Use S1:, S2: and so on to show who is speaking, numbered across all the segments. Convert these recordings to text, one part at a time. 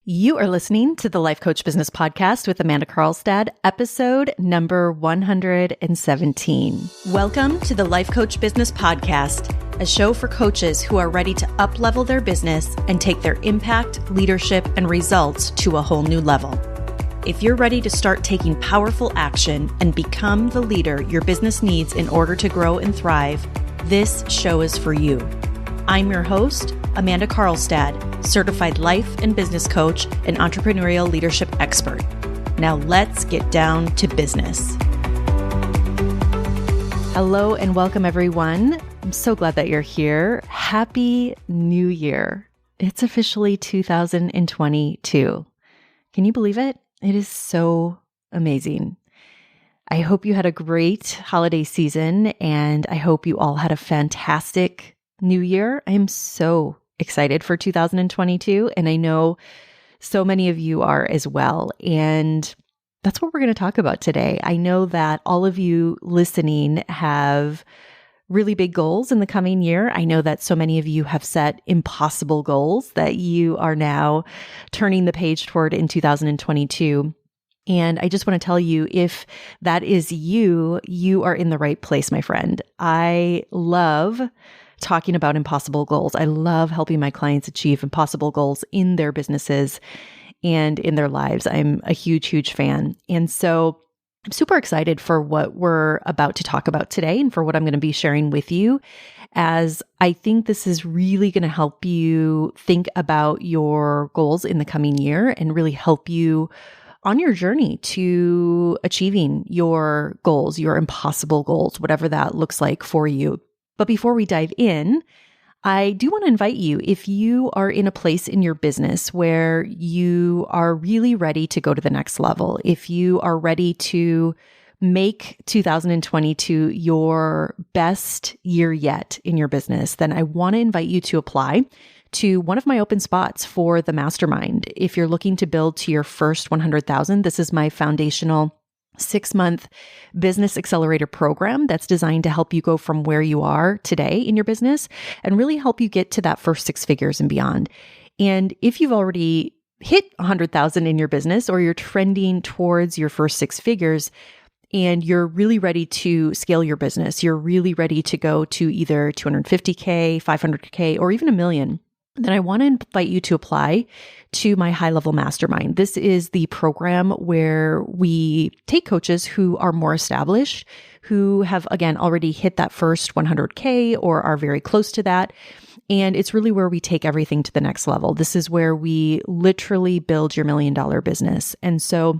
S1: You are listening to the Life Coach Business Podcast with Amanda Carlstad, episode number 117. Welcome to the Life Coach Business Podcast, a show for coaches who are ready to up-level their business and take their impact, leadership, and results to a whole new level. If you're ready to start taking powerful action and become the leader your business needs in order to grow and thrive, this show is for you. I'm your host, Amanda Carlstad, certified life and business coach and entrepreneurial leadership expert. Now let's get down to business. Hello and welcome everyone. I'm so glad that you're here. Happy New Year. It's officially 2022. Can you believe it? It is so amazing. I hope you had a great holiday season and I hope you all had a fantastic New Year. I'm so excited for 2022, and I know so many of you are as well. And that's what we're going to talk about today. I know that all of you listening have really big goals in the coming year. I know that so many of you have set impossible goals that you are now turning the page toward in 2022. And I just want to tell you, if that is you, you are in the right place, my friend. I love talking about impossible goals. I love helping my clients achieve impossible goals in their businesses and in their lives. I'm a huge, huge fan. And so I'm super excited for what we're about to talk about today and for what I'm going to be sharing with you, as I think this is really going to help you think about your goals in the coming year and really help you on your journey to achieving your goals, your impossible goals, whatever that looks like for you. But before we dive in, I do want to invite you, if you are in a place in your business where you are really ready to go to the next level, if you are ready to make 2022 your best year yet in your business, then I want to invite you to apply to one of my open spots for the Mastermind. If you're looking to build to your first 100,000, this is my foundational 6-month business accelerator program that's designed to help you go from where you are today in your business and really help you get to that first 6 figures and beyond. And if you've already hit 100,000 in your business, or you're trending towards your first 6 figures, and you're really ready to scale your business, you're really ready to go to either 250K, 500K, or even $1 million, then I want to invite you to apply to my high-level mastermind. This is the program where we take coaches who are more established, who have, again, already hit that first 100K or are very close to that. And it's really where we take everything to the next level. This is where we literally build your $1 million business. And so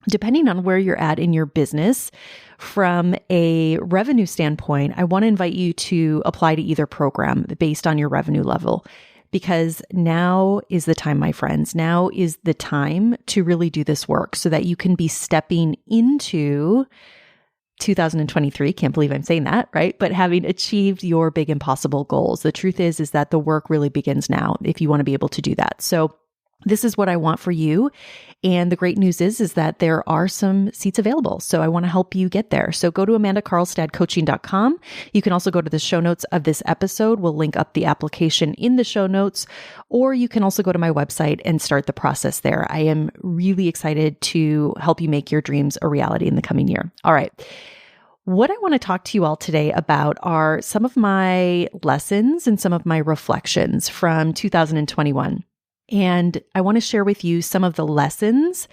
S1: depending on where you're at in your business, from a revenue standpoint, I want to invite you to apply to either program based on your revenue level. Because now is the time, my friends. Now is the time to really do this work so that you can be stepping into 2023. Can't believe I'm saying that, right? But having achieved your big impossible goals. The truth is that the work really begins now if you want to be able to do that. So this is what I want for you. And the great news is that there are some seats available. So I want to help you get there. So go to amandacarlstadcoaching.com. You can also go to the show notes of this episode. We'll link up the application in the show notes, or you can also go to my website and start the process there. I am really excited to help you make your dreams a reality in the coming year. All right. What I want to talk to you all today about are some of my lessons and some of my reflections from 2021. And I want to share with you some of the lessons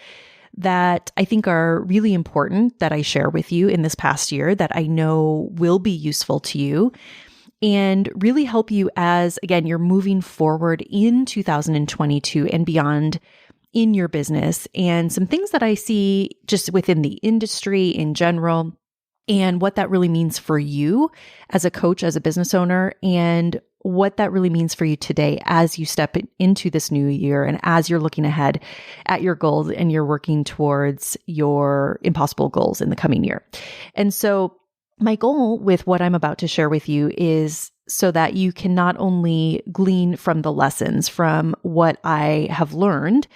S1: that I think are really important that I share with you in this past year that I know will be useful to you and really help you as, again, you're moving forward in 2022 and beyond in your business, and some things that I see just within the industry in general and what that really means for you as a coach, as a business owner, and what that really means for you today as you step into this new year and as you're looking ahead at your goals and you're working towards your impossible goals in the coming year. And so my goal with what I'm about to share with you is so that you can not only glean from the lessons from what I have learned,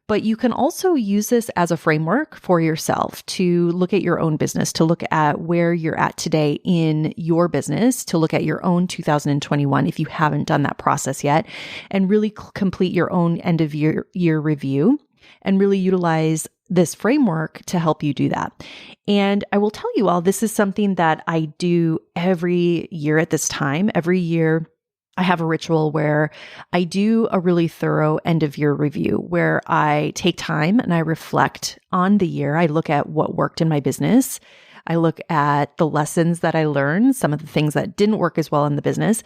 S1: But you can also use this as a framework for yourself to look at your own business, to look at where you're at today in your business, to look at your own 2021 if you haven't done that process yet, and really complete your own end of year review and really utilize this framework to help you do that. And I will tell you all, this is something that I do every year at this time. Every year, I have a ritual where I do a really thorough end of year review where I take time and I reflect on the year. I look at what worked in my business. I look at the lessons that I learned, some of the things that didn't work as well in the business.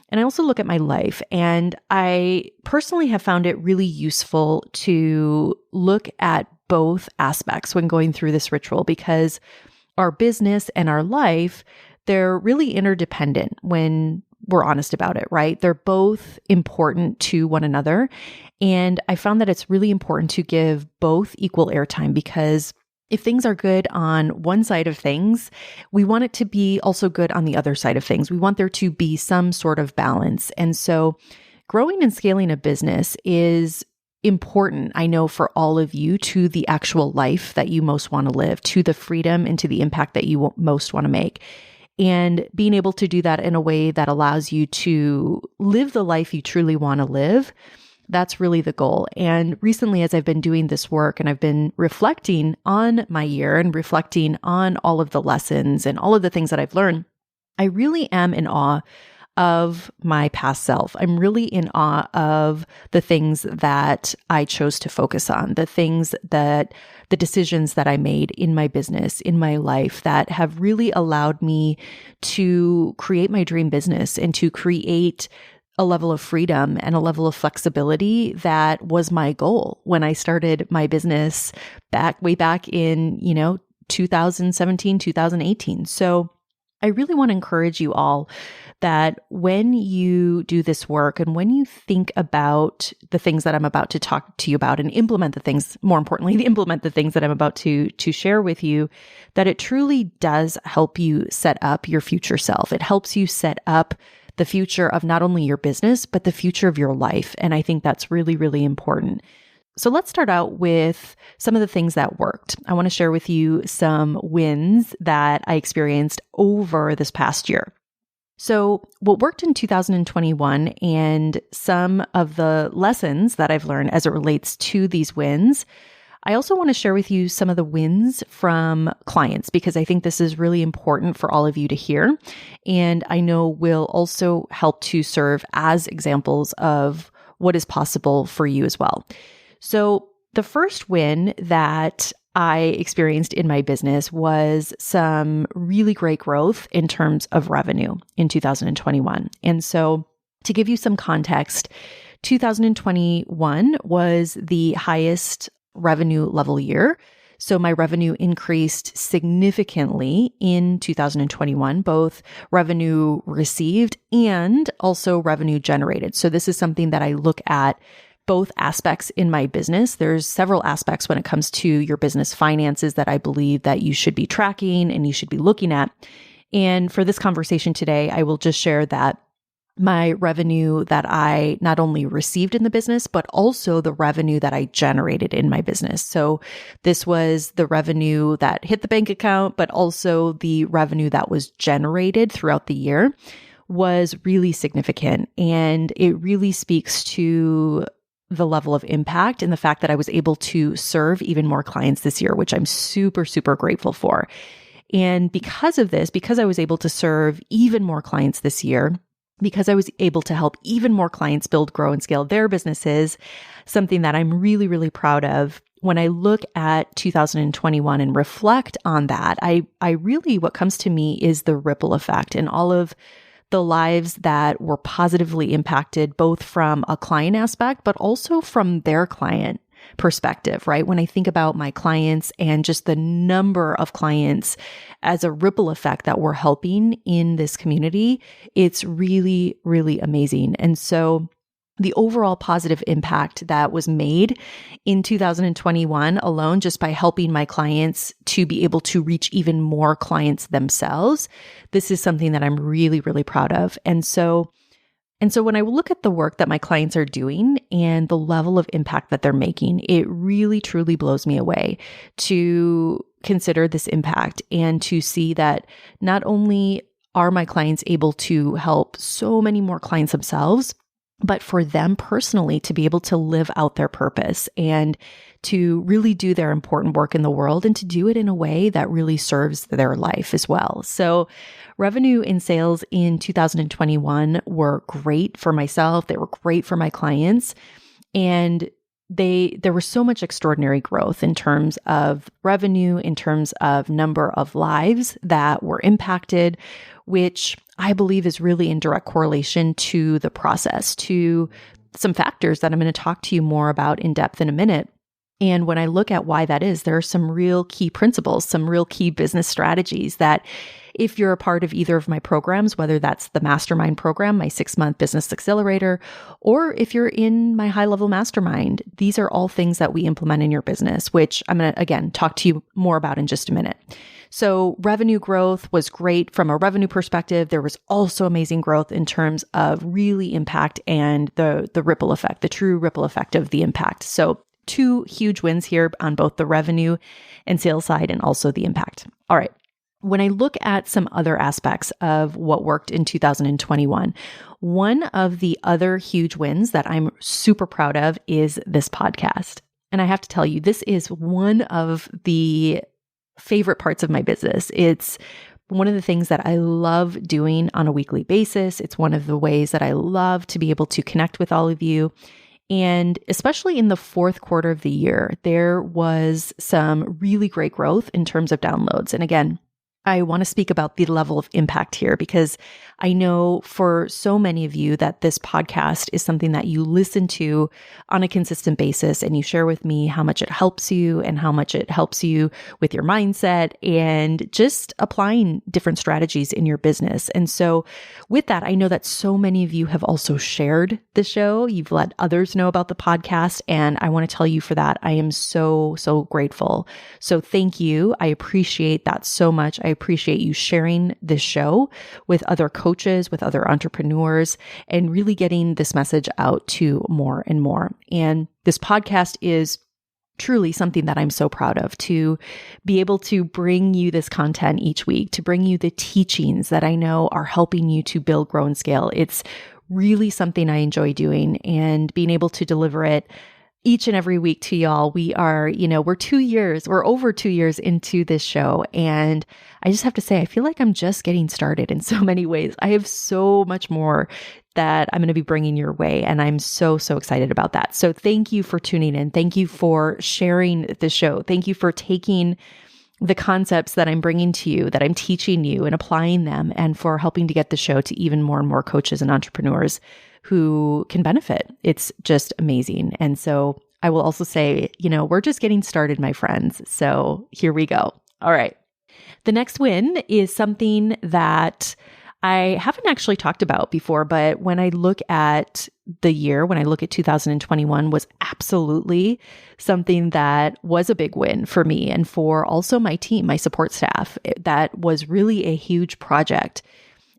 S1: And I also look at my life. And I personally have found it really useful to look at both aspects when going through this ritual, because our business and our life, they're really interdependent when we're honest about it, right? They're both important to one another. And I found that it's really important to give both equal airtime, because if things are good on one side of things, we want it to be also good on the other side of things. We want there to be some sort of balance. And so growing and scaling a business is important, I know, for all of you, to the actual life that you most want to live, to the freedom and to the impact that you most want to make. And being able to do that in a way that allows you to live the life you truly want to live, that's really the goal. And recently, as I've been doing this work and I've been reflecting on my year and reflecting on all of the lessons and all of the things that I've learned, I really am in awe of my past self. I'm really in awe of the things that I chose to focus on, the decisions that I made in my business, in my life, that have really allowed me to create my dream business and to create a level of freedom and a level of flexibility that was my goal when I started my business way back in, 2017, 2018. So I really want to encourage you all that when you do this work and when you think about the things that I'm about to talk to you about and implement the things, more importantly, implement the things that I'm about to share with you, that it truly does help you set up your future self. It helps you set up the future of not only your business, but the future of your life. And I think that's really, really important. So let's start out with some of the things that worked. I want to share with you some wins that I experienced over this past year. So what worked in 2021 and some of the lessons that I've learned as it relates to these wins. I also want to share with you some of the wins from clients, because I think this is really important for all of you to hear. And I know will also help to serve as examples of what is possible for you as well. So the first win that I experienced in my business was some really great growth in terms of revenue in 2021. And so to give you some context, 2021 was the highest revenue level year. So my revenue increased significantly in 2021, both revenue received and also revenue generated. So this is something that I look at both aspects in my business. There's several aspects when it comes to your business finances that I believe that you should be tracking and you should be looking at. And for this conversation today, I will just share that my revenue that I not only received in the business, but also the revenue that I generated in my business. So this was the revenue that hit the bank account, but also the revenue that was generated throughout the year was really significant. And it really speaks to the level of impact and the fact that I was able to serve even more clients this year, which I'm super, super grateful for. And because of this, because I was able to serve even more clients this year, because I was able to help even more clients build, grow, and scale their businesses, something that I'm really, really proud of. When I look at 2021 and reflect on that, I really, what comes to me is the ripple effect and all of the lives that were positively impacted, both from a client aspect, but also from their client perspective, right? When I think about my clients and just the number of clients as a ripple effect that we're helping in this community, it's really, really amazing. And so the overall positive impact that was made in 2021 alone, just by helping my clients to be able to reach even more clients themselves, this is something that I'm really, really proud of. And so And so when I look at the work that my clients are doing and the level of impact that they're making, it really truly blows me away to consider this impact and to see that not only are my clients able to help so many more clients themselves, but for them personally to be able to live out their purpose and to really do their important work in the world and to do it in a way that really serves their life as well. So revenue and sales in 2021 were great for myself. They were great for my clients. And there was so much extraordinary growth in terms of revenue, in terms of number of lives that were impacted, which I believe is really in direct correlation to the process, to some factors that I'm going to talk to you more about in depth in a minute. And when I look at why that is, there are some real key principles, some real key business strategies that if you're a part of either of my programs, whether that's the Mastermind program, my 6-month business accelerator, or if you're in my high-level mastermind, these are all things that we implement in your business, which I'm going to, again, talk to you more about in just a minute. So revenue growth was great from a revenue perspective. There was also amazing growth in terms of really impact and the ripple effect, the true ripple effect of the impact. So 2 huge wins here on both the revenue and sales side and also the impact. All right. When I look at some other aspects of what worked in 2021, one of the other huge wins that I'm super proud of is this podcast. And I have to tell you, this is one of the favorite parts of my business. It's one of the things that I love doing on a weekly basis. It's one of the ways that I love to be able to connect with all of you. And especially in the fourth quarter of the year, there was some really great growth in terms of downloads. And again, I want to speak about the level of impact here because I know for so many of you that this podcast is something that you listen to on a consistent basis and you share with me how much it helps you and how much it helps you with your mindset and just applying different strategies in your business. And so with that, I know that so many of you have also shared the show. You've let others know about the podcast. And I want to tell you for that, I am so, so grateful. So thank you. I appreciate that so much. I appreciate you sharing this show with other coaches, with other entrepreneurs, and really getting this message out to more and more. And this podcast is truly something that I'm so proud of, to be able to bring you this content each week, to bring you the teachings that I know are helping you to build, grow, and scale. It's really something I enjoy doing, and being able to deliver it each and every week to y'all. We're over 2 years into this show. And I just have to say, I feel like I'm just getting started in so many ways. I have so much more that I'm going to be bringing your way. And I'm so, so excited about that. So thank you for tuning in. Thank you for sharing the show. Thank you for taking the concepts that I'm bringing to you, that I'm teaching you and applying them, and for helping to get the show to even more and more coaches and entrepreneurs who can benefit. It's just amazing. And so I will also say, we're just getting started, my friends. So here we go. All right. The next win is something that I haven't actually talked about before, but when I look at the year, when I look at 2021, was absolutely something that was a big win for me and for also my team, my support staff. That was really a huge project.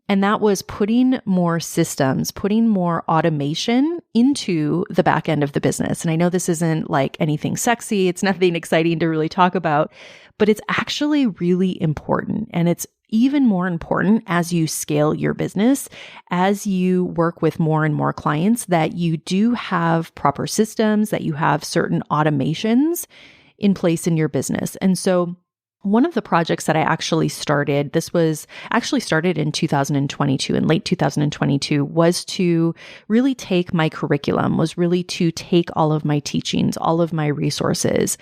S1: And that was putting more systems, putting more automation into the back end of the business. And I know this isn't like anything sexy. It's nothing exciting to really talk about, but it's actually really important. And it's even more important as you scale your business, as you work with more and more clients, that you do have proper systems, that you have certain automations in place in your business. And so one of the projects that I actually started, this was actually started in 2022, in late 2022, was to really take my curriculum, was really to take all of my teachings, all of my resources,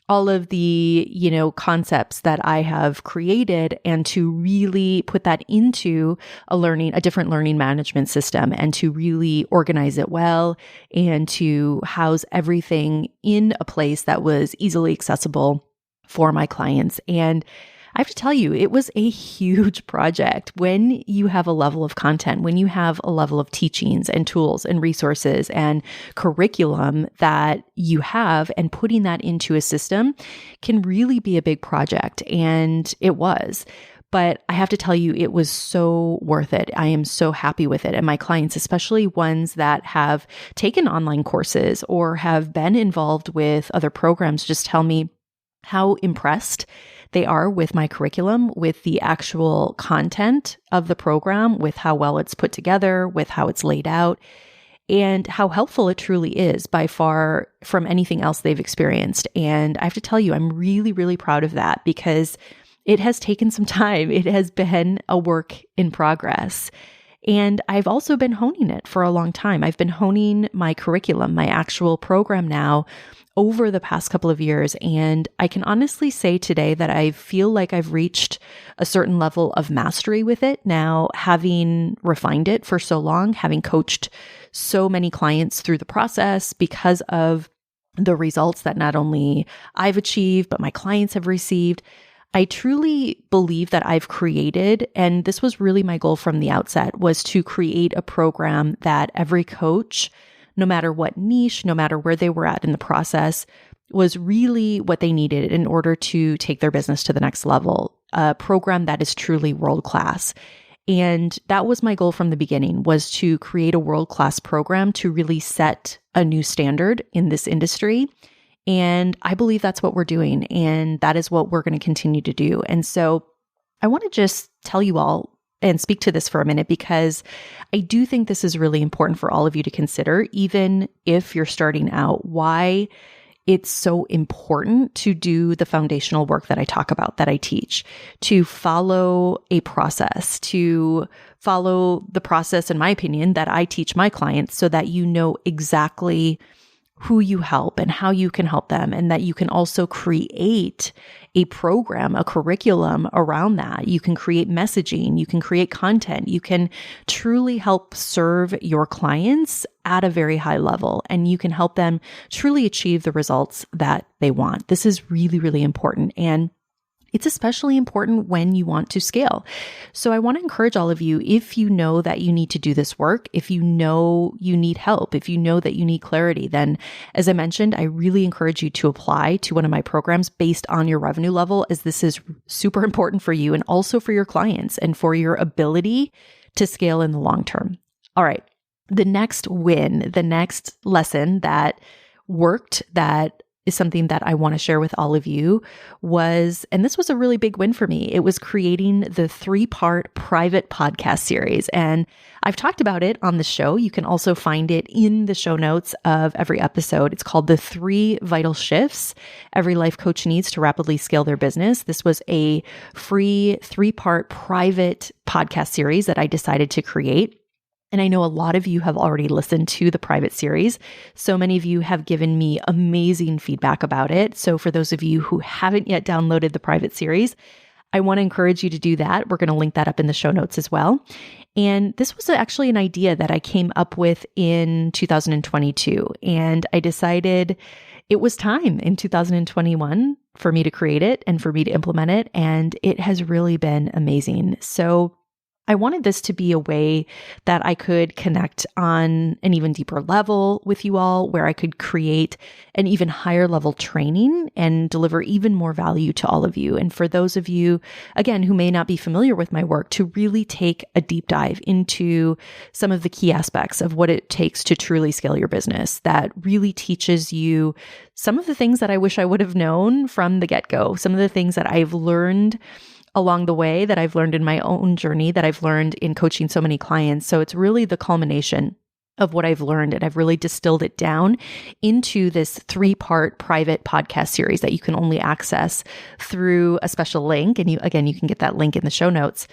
S1: all of the, concepts that I have created, and to really put that into a different learning management system, and to really organize it well, and to house everything in a place that was easily accessible for my clients. And I have to tell you, it was a huge project. When you have a level of content, when you have a level of teachings and tools and resources and curriculum that you have, and putting that into a system can really be a big project. And it was. But I have to tell you, it was so worth it. I am so happy with it. And my clients, especially ones that have taken online courses or have been involved with other programs, just tell me how impressed they are with my curriculum, with the actual content of the program, with how well it's put together, with how it's laid out, and how helpful it truly is by far from anything else they've experienced. And I have to tell you, I'm really, really proud of that because it has taken some time. It has been a work in progress. And I've also been honing it for a long time. I've been honing my curriculum, my actual program now over the past couple of years. And I can honestly say today that I feel like I've reached a certain level of mastery with it now, having refined it for so long, having coached so many clients through the process because of the results that not only I've achieved, but my clients have received. I truly believe that I've created, and this was really my goal from the outset, was to create a program that every coach, no matter what niche, no matter where they were at in the process, was really what they needed in order to take their business to the next level, a program that is truly world-class. And that was my goal from the beginning, was to create a world-class program to really set a new standard in this industry. And I believe that's what we're doing. And that is what we're going to continue to do. And so I want to just tell you all and speak to this for a minute, because I do think this is really important for all of you to consider, even if you're starting out, why it's so important to do the foundational work that I talk about, that I teach, to follow a process, to follow the process, in my opinion, that I teach my clients so that you know exactly who you help and how you can help them, and that you can also create a program, a curriculum around that. You can create messaging, you can create content, you can truly help serve your clients at a very high level, and you can help them truly achieve the results that they want. This is really, really important. And it's especially important when you want to scale. So I want to encourage all of you, if you know that you need to do this work, if you know you need help, if you know that you need clarity, then as I mentioned, I really encourage you to apply to one of my programs based on your revenue level, as this is super important for you and also for your clients and for your ability to scale in the long term. All right. The next win, the next lesson that worked, that is something that I want to share with all of you was, and this was a really big win for me, it was creating the 3-part private podcast series. And I've talked about it on the show. You can also find it in the show notes of every episode. It's called The 3 Vital Shifts Every Life Coach Needs to Rapidly Scale Their Business. This was a free 3-part private podcast series that I decided to create. And I know a lot of you have already listened to the private series. So many of you have given me amazing feedback about it. So for those of you who haven't yet downloaded the private series, I want to encourage you to do that. We're going to link that up in the show notes as well. And this was actually an idea that I came up with in 2022. And I decided it was time in 2021 for me to create it and for me to implement it. And it has really been amazing. So I wanted this to be a way that I could connect on an even deeper level with you all, where I could create an even higher level training and deliver even more value to all of you. And for those of you, again, who may not be familiar with my work, to really take a deep dive into some of the key aspects of what it takes to truly scale your business, that really teaches you some of the things that I wish I would have known from the get-go, some of the things that I've learned along the way, that I've learned in my own journey, that I've learned in coaching so many clients. So it's really the culmination of what I've learned. And I've really distilled it down into this 3-part private podcast series that you can only access through a special link. And you can get that link in the show notes.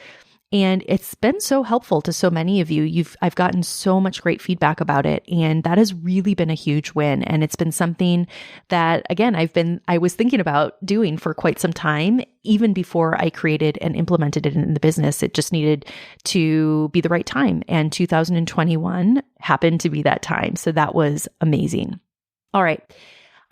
S1: And it's been so helpful to so many of you. I've gotten so much great feedback about it. And that has really been a huge win. And it's been something that, again, I was thinking about doing for quite some time, even before I created and implemented it in the business. It just needed to be the right time. And 2021 happened to be that time. So that was amazing. All right.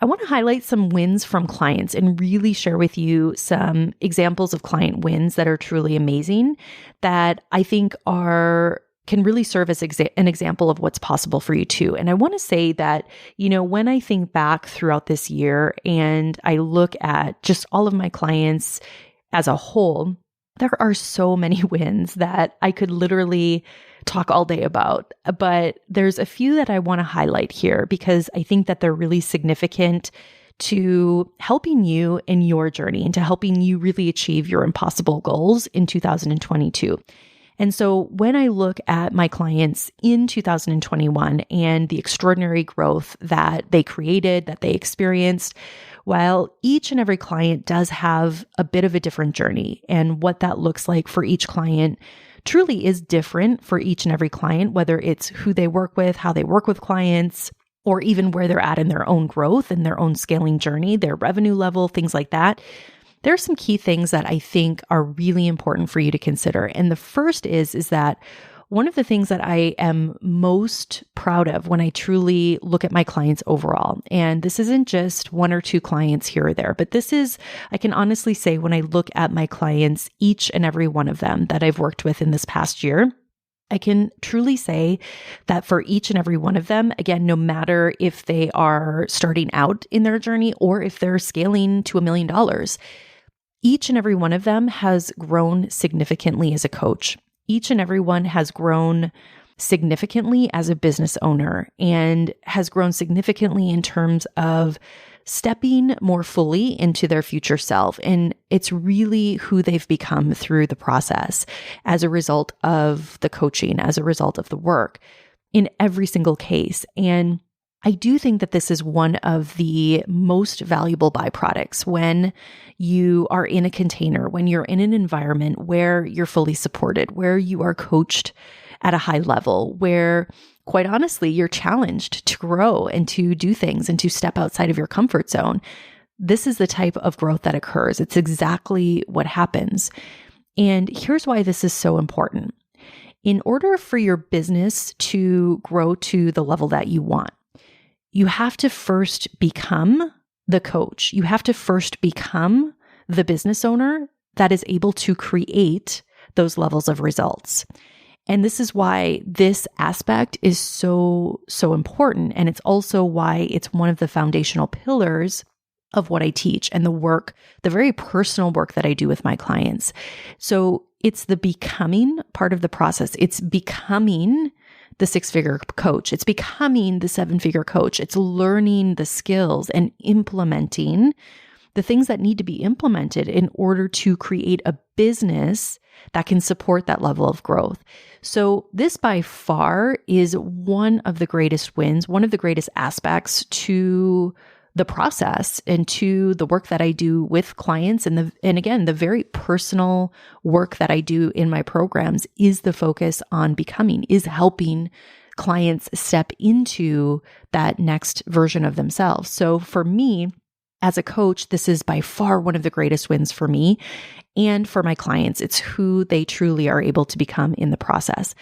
S1: I want to highlight some wins from clients and really share with you some examples of client wins that are truly amazing, that I think can really serve as an example of what's possible for you too. And I want to say that, when I think back throughout this year and I look at just all of my clients as a whole, There are so many wins that I could literally talk all day about, but there's a few that I want to highlight here because I think that they're really significant to helping you in your journey and to helping you really achieve your impossible goals in 2022. And so when I look at my clients in 2021 and the extraordinary growth that they created, that they experienced, while each and every client does have a bit of a different journey, and what that looks like for each client truly is different for each and every client, whether it's who they work with, how they work with clients, or even where they're at in their own growth and their own scaling journey, their revenue level, things like that. There are some key things that I think are really important for you to consider. And the first is that one of the things that I am most proud of when I truly look at my clients overall, and this isn't just one or two clients here or there, but this is, I can honestly say when I look at my clients, each and every one of them that I've worked with in this past year, I can truly say that for each and every one of them, again, no matter if they are starting out in their journey or if they're scaling to $1 million, each and every one of them has grown significantly as a coach. Each and every one has grown significantly as a business owner and has grown significantly in terms of stepping more fully into their future self. And it's really who they've become through the process as a result of the coaching, as a result of the work in every single case. And I do think that this is one of the most valuable byproducts when you are in a container, when you're in an environment where you're fully supported, where you are coached at a high level, where quite honestly, you're challenged to grow and to do things and to step outside of your comfort zone. This is the type of growth that occurs. It's exactly what happens. And here's why this is so important. In order for your business to grow to the level that you want, you have to first become the coach. You have to first become the business owner that is able to create those levels of results. And this is why this aspect is so important. And it's also why it's one of the foundational pillars of what I teach and the work, the very personal work that I do with my clients. So it's the becoming part of the process. It's becoming the 6-figure coach. It's becoming the 7-figure coach. It's learning the skills and implementing the things that need to be implemented in order to create a business that can support that level of growth. So this by far is one of the greatest wins, one of the greatest aspects to the process and to the work that I do with clients. And again, the very personal work that I do in my programs is the focus on becoming, is helping clients step into that next version of themselves. So for me, as a coach, this is by far one of the greatest wins for me and for my clients. It's who they truly are able to become in the process.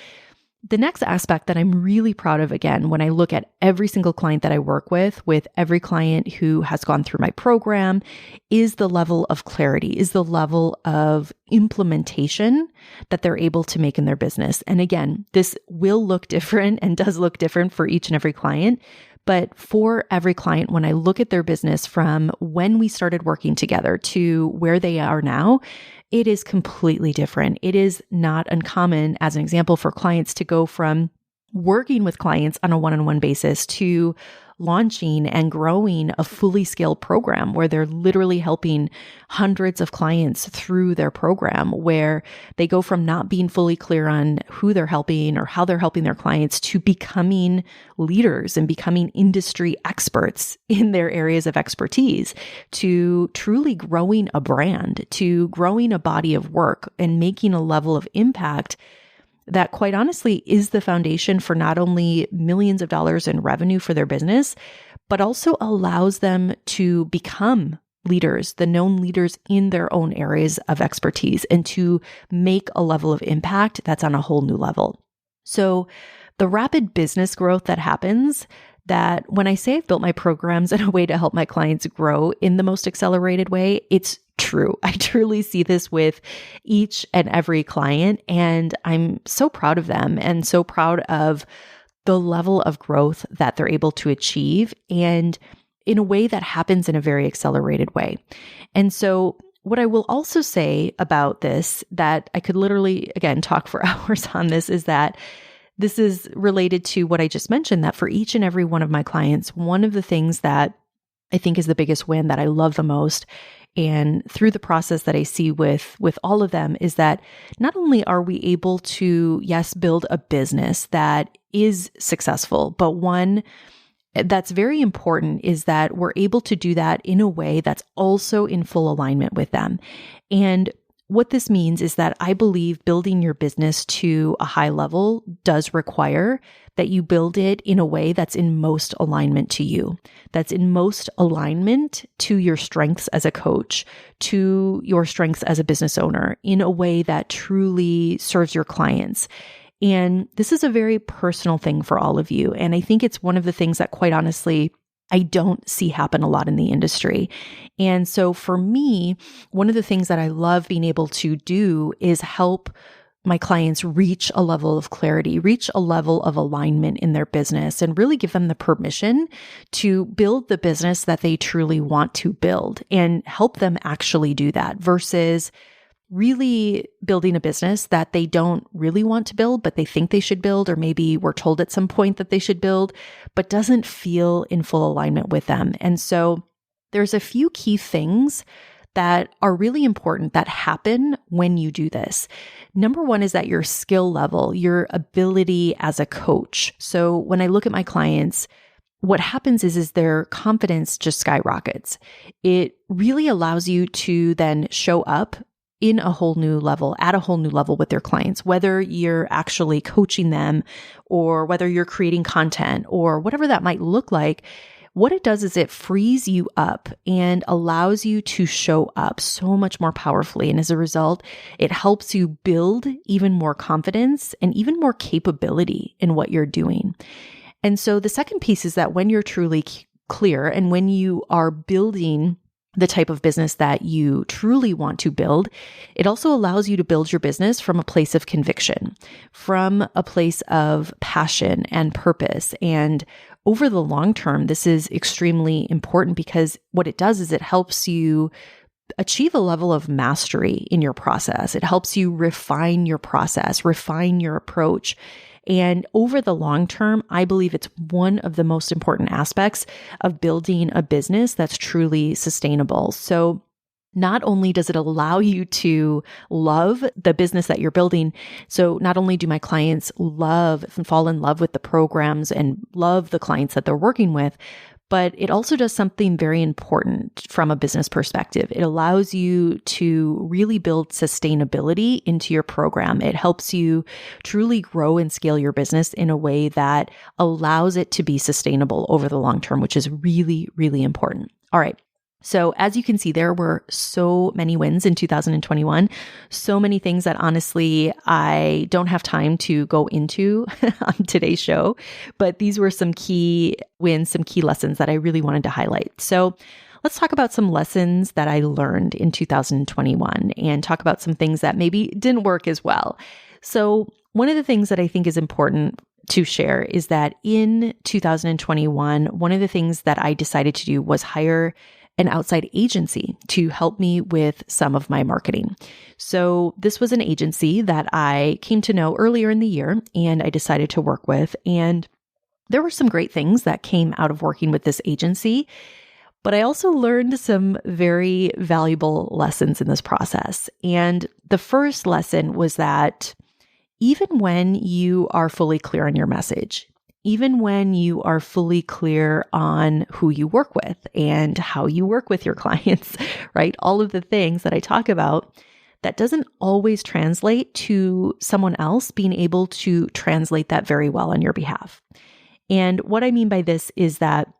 S1: The next aspect that I'm really proud of, again, when I look at every single client that I work with every client who has gone through my program, is the level of clarity, is the level of implementation that they're able to make in their business. And again, this will look different and does look different for each and every client. But for every client, when I look at their business from when we started working together to where they are now, it is completely different. It is not uncommon, as an example, for clients to go from working with clients on a one-on-one basis to launching and growing a fully scaled program where they're literally helping hundreds of clients through their program, where they go from not being fully clear on who they're helping or how they're helping their clients to becoming leaders and becoming industry experts in their areas of expertise, to truly growing a brand, to growing a body of work and making a level of impact that quite honestly is the foundation for not only millions of dollars in revenue for their business, but also allows them to become leaders, the known leaders in their own areas of expertise, and to make a level of impact that's on a whole new level. So the rapid business growth that happens, that when I say I've built my programs in a way to help my clients grow in the most accelerated way, it's true. I truly see this with each and every client, and I'm so proud of them and so proud of the level of growth that they're able to achieve, and in a way that happens in a very accelerated way. And so what I will also say about this, that I could literally, again, talk for hours on this, is that this is related to what I just mentioned, that for each and every one of my clients, one of the things that I think is the biggest win that I love the most, and through the process that I see with all of them, is that not only are we able to, yes, build a business that is successful, but one that's very important is that we're able to do that in a way that's also in full alignment with them. And what this means is that I believe building your business to a high level does require that you build it in a way that's in most alignment to you, that's in most alignment to your strengths as a coach, to your strengths as a business owner, in a way that truly serves your clients. And this is a very personal thing for all of you. And I think it's one of the things that, quite honestly, I don't see happen a lot in the industry. And so for me, one of the things that I love being able to do is help my clients reach a level of clarity, reach a level of alignment in their business, and really give them the permission to build the business that they truly want to build, and help them actually do that, versus really building a business that they don't really want to build, but they think they should build, or maybe were told at some point that they should build, but doesn't feel in full alignment with them. And so there's a few key things that are really important that happen when you do this. Number one is that your skill level, your ability as a coach. So when I look at my clients, what happens is their confidence just skyrockets. It really allows you to then show up in a whole new level, at a whole new level with their clients, whether you're actually coaching them or whether you're creating content or whatever that might look like. What it does is it frees you up and allows you to show up so much more powerfully. And as a result, it helps you build even more confidence and even more capability in what you're doing. And so the second piece is that when you're truly clear and when you are building the type of business that you truly want to build, it also allows you to build your business from a place of conviction, from a place of passion and purpose. And over the long term, this is extremely important because what it does is it helps you achieve a level of mastery in your process. It helps you refine your process, refine your approach. And over the long term, I believe it's one of the most important aspects of building a business that's truly sustainable. So not only does it allow you to love the business that you're building, so not only do my clients love and fall in love with the programs and love the clients that they're working with, but it also does something very important from a business perspective. It allows you to really build sustainability into your program. It helps you truly grow and scale your business in a way that allows it to be sustainable over the long term, which is really, really important. All right. So as you can see, there were so many wins in 2021, so many things that honestly, I don't have time to go into on today's show, but these were some key wins, some key lessons that I really wanted to highlight. So let's talk about some lessons that I learned in 2021 and talk about some things that maybe didn't work as well. So one of the things that I think is important to share is that in 2021, one of the things that I decided to do was hire an outside agency to help me with some of my marketing. So this was an agency that I came to know earlier in the year and I decided to work with. And there were some great things that came out of working with this agency, but I also learned some very valuable lessons in this process. And the first lesson was that even when you are fully clear on your message, even when you are fully clear on who you work with and how you work with your clients, right? All of the things that I talk about, that doesn't always translate to someone else being able to translate that very well on your behalf. And what I mean by this is that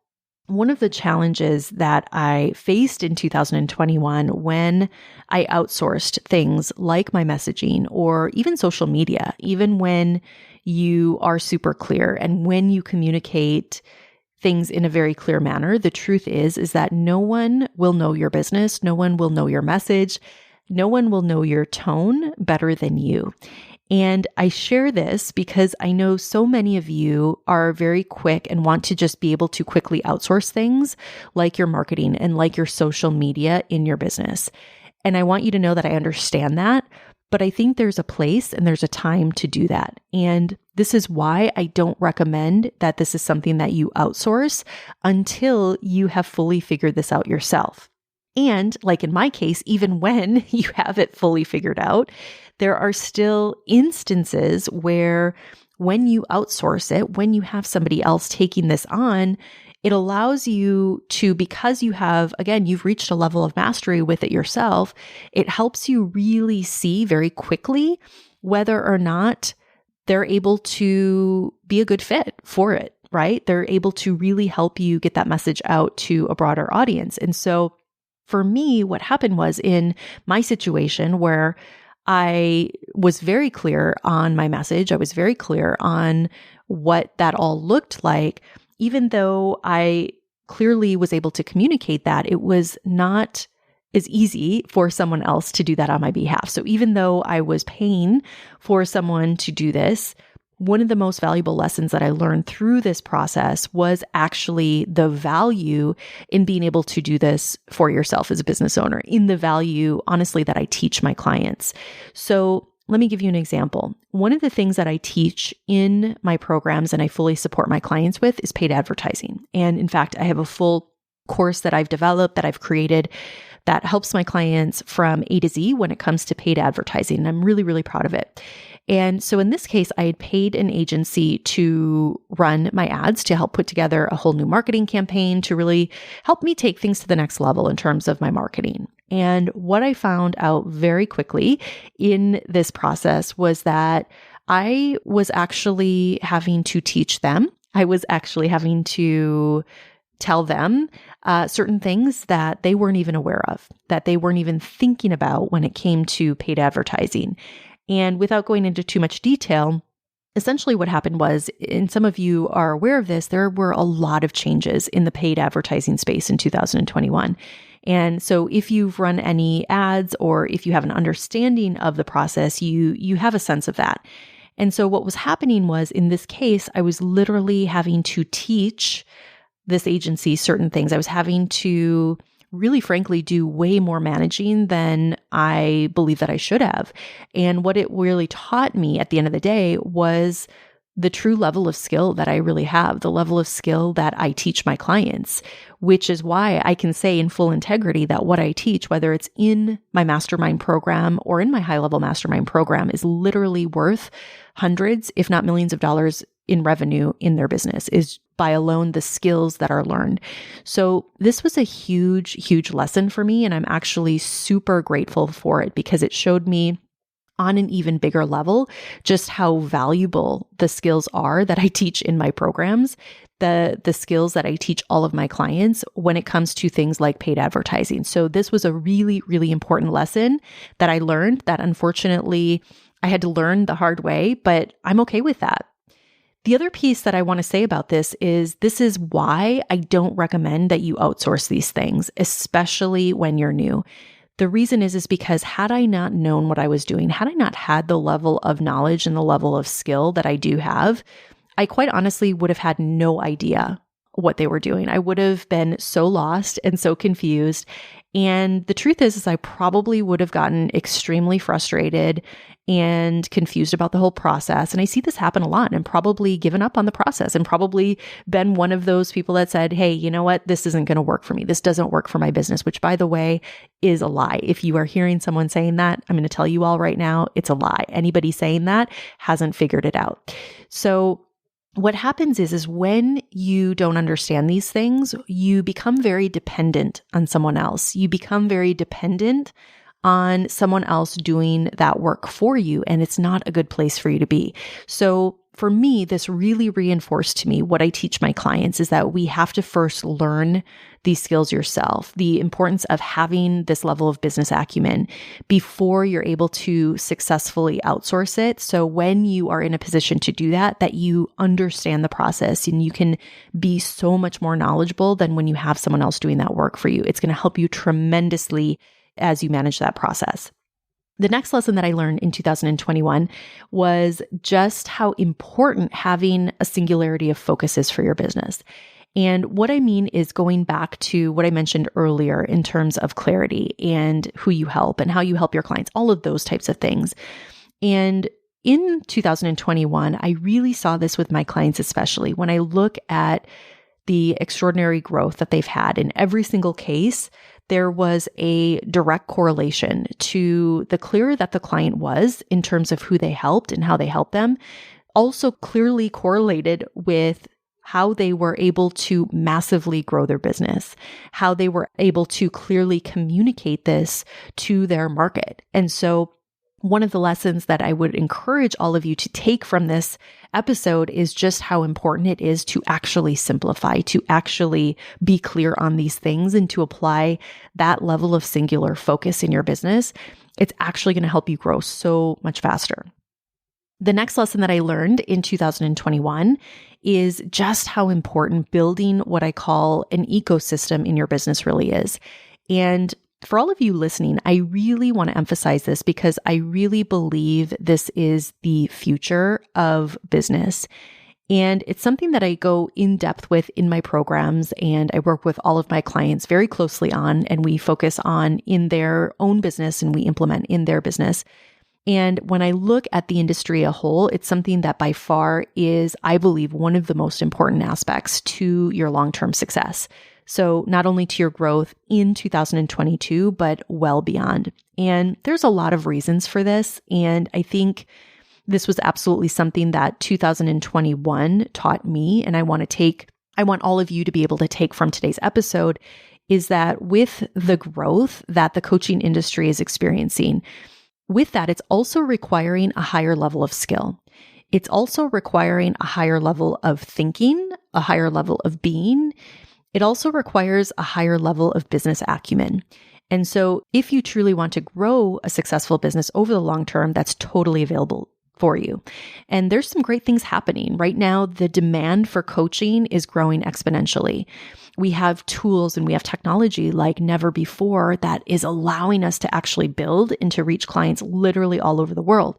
S1: one of the challenges that I faced in 2021 when I outsourced things like my messaging or even social media, even when you are super clear and when you communicate things in a very clear manner, the truth is that no one will know your business, no one will know your message, no one will know your tone better than you. And I share this because I know so many of you are very quick and want to just be able to quickly outsource things like your marketing and like your social media in your business. And I want you to know that I understand that, but I think there's a place and there's a time to do that. And this is why I don't recommend that this is something that you outsource until you have fully figured this out yourself. And like in my case, even when you have it fully figured out, there are still instances where when you outsource it, when you have somebody else taking this on, it allows you to, because you have, again, you've reached a level of mastery with it yourself, it helps you really see very quickly whether or not they're able to be a good fit for it, right? They're able to really help you get that message out to a broader audience. And so for me, what happened was in my situation where I was very clear on my message, I was very clear on what that all looked like, even though I clearly was able to communicate that, it was not as easy for someone else to do that on my behalf. So even though I was paying for someone to do this, one of the most valuable lessons that I learned through this process was actually the value in being able to do this for yourself as a business owner, in the value, honestly, that I teach my clients. So let me give you an example. One of the things that I teach in my programs and I fully support my clients with is paid advertising. And in fact, I have a full course that I've developed, that I've created, that helps my clients from A to Z when it comes to paid advertising. And I'm really, really proud of it. And so in this case, I had paid an agency to run my ads, to help put together a whole new marketing campaign, to really help me take things to the next level in terms of my marketing. And what I found out very quickly in this process was that I was actually having to teach them. I was actually having to tell them certain things that they weren't even aware of, that they weren't even thinking about when it came to paid advertising. And without going into too much detail, essentially what happened was, and some of you are aware of this, there were a lot of changes in the paid advertising space in 2021. And so if you've run any ads or if you have an understanding of the process, you have a sense of that. And so what was happening was, in this case, I was literally having to teach this agency certain things. I was having to really frankly do way more managing than I believe that I should have. And what it really taught me at the end of the day was the true level of skill that I really have, the level of skill that I teach my clients, which is why I can say in full integrity that what I teach, whether it's in my mastermind program or in my high-level mastermind program, is literally worth hundreds, if not millions of dollars in revenue in their business, is by alone the skills that are learned. So this was a huge, huge lesson for me. And I'm actually super grateful for it because it showed me on an even bigger level just how valuable the skills are that I teach in my programs, the skills that I teach all of my clients when it comes to things like paid advertising. So this was a really, really important lesson that I learned, that unfortunately I had to learn the hard way, but I'm okay with that. The other piece that I want to say about this is why I don't recommend that you outsource these things, especially when you're new. The reason is because had I not known what I was doing, had I not had the level of knowledge and the level of skill that I do have, I quite honestly would have had no idea what they were doing. I would have been so lost and so confused. And the truth is I probably would have gotten extremely frustrated and confused about the whole process. And I see this happen a lot, and probably given up on the process, and probably been one of those people that said, hey, you know what? This isn't going to work for me. This doesn't work for my business, which, by the way, is a lie. If you are hearing someone saying that, I'm going to tell you all right now, it's a lie. Anybody saying that hasn't figured it out. So what happens is when you don't understand these things, you become very dependent on someone else. You become very dependent on someone else doing that work for you, and it's not a good place for you to be. So for me, this really reinforced to me what I teach my clients is that we have to first learn these skills yourself, the importance of having this level of business acumen before you're able to successfully outsource it. So when you are in a position to do that, that you understand the process and you can be so much more knowledgeable than when you have someone else doing that work for you. It's going to help you tremendously as you manage that process. The next lesson that I learned in 2021 was just how important having a singularity of focus is for your business. And what I mean is going back to what I mentioned earlier in terms of clarity and who you help and how you help your clients, all of those types of things. And in 2021, I really saw this with my clients, especially when I look at the extraordinary growth that they've had in every single case. There was a direct correlation to the clearer that the client was in terms of who they helped and how they helped them, also clearly correlated with how they were able to massively grow their business, how they were able to clearly communicate this to their market. And so one of the lessons that I would encourage all of you to take from this episode is just how important it is to actually simplify, to actually be clear on these things and to apply that level of singular focus in your business. It's actually going to help you grow so much faster. The next lesson that I learned in 2021 is just how important building what I call an ecosystem in your business really is. And for all of you listening, I really want to emphasize this because I really believe this is the future of business. And it's something that I go in depth with in my programs, and I work with all of my clients very closely on, and we focus on in their own business and we implement in their business. And when I look at the industry as a whole, it's something that by far is, I believe, one of the most important aspects to your long-term success. So not only to your growth in 2022, but well beyond. And there's a lot of reasons for this. And I think this was absolutely something that 2021 taught me. And I want all of you to be able to take from today's episode is that with the growth that the coaching industry is experiencing, with that, it's also requiring a higher level of skill. It's also requiring a higher level of thinking, a higher level of being. It also requires a higher level of business acumen. And so if you truly want to grow a successful business over the long term, that's totally available for you. And there's some great things happening. Right now, the demand for coaching is growing exponentially. We have tools and we have technology like never before that is allowing us to actually build and to reach clients literally all over the world.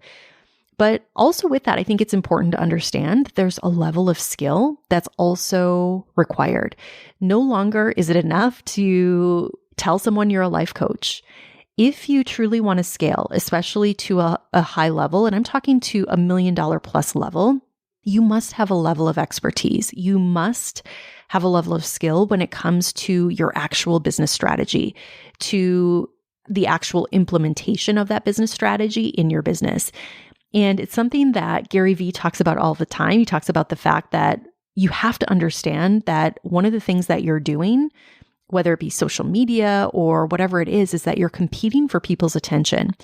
S1: But also with that, I think it's important to understand there's a level of skill that's also required. No longer is it enough to tell someone you're a life coach. If you truly want to scale, especially to a high level, and I'm talking to $1 million plus level, you must have a level of expertise. You must have a level of skill when it comes to your actual business strategy, to the actual implementation of that business strategy in your business. And it's something that Gary Vee talks about all the time. He talks about the fact that you have to understand that one of the things that you're doing, whether it be social media or whatever it is that you're competing for people's attention.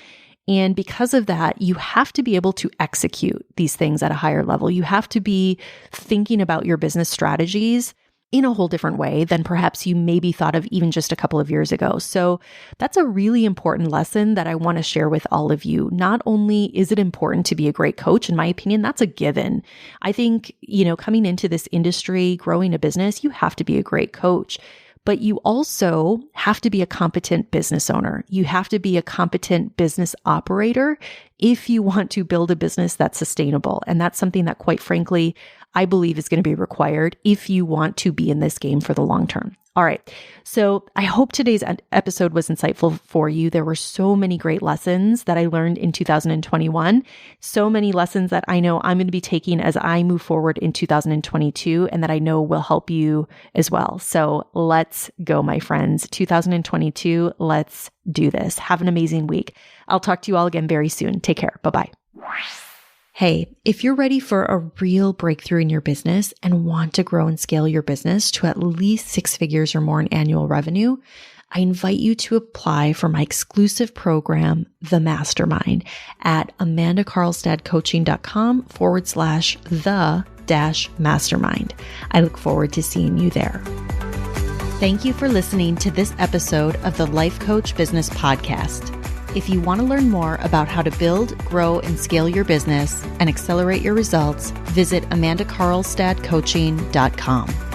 S1: And because of that, you have to be able to execute these things at a higher level. You have to be thinking about your business strategies in a whole different way than perhaps you maybe thought of even just a couple of years ago. So that's a really important lesson that I want to share with all of you. Not only is it important to be a great coach, in my opinion, that's a given. I think, coming into this industry, growing a business, you have to be a great coach. But you also have to be a competent business owner. You have to be a competent business operator if you want to build a business that's sustainable. And that's something that, quite frankly, I believe is going to be required if you want to be in this game for the long term. All right. So I hope today's episode was insightful for you. There were so many great lessons that I learned in 2021, so many lessons that I know I'm going to be taking as I move forward in 2022 and that I know will help you as well. So let's go, my friends. 2022, let's do this. Have an amazing week. I'll talk to you all again very soon. Take care. Bye-bye. Hey, if you're ready for a real breakthrough in your business and want to grow and scale your business to at least 6 figures or more in annual revenue, I invite you to apply for my exclusive program, The Mastermind, at amandacarlstad.com/the-mastermind. I look forward to seeing you there. Thank you for listening to this episode of the Life Coach Business Podcast. If you want to learn more about how to build, grow, and scale your business and accelerate your results, visit amandacarlstadcoaching.com.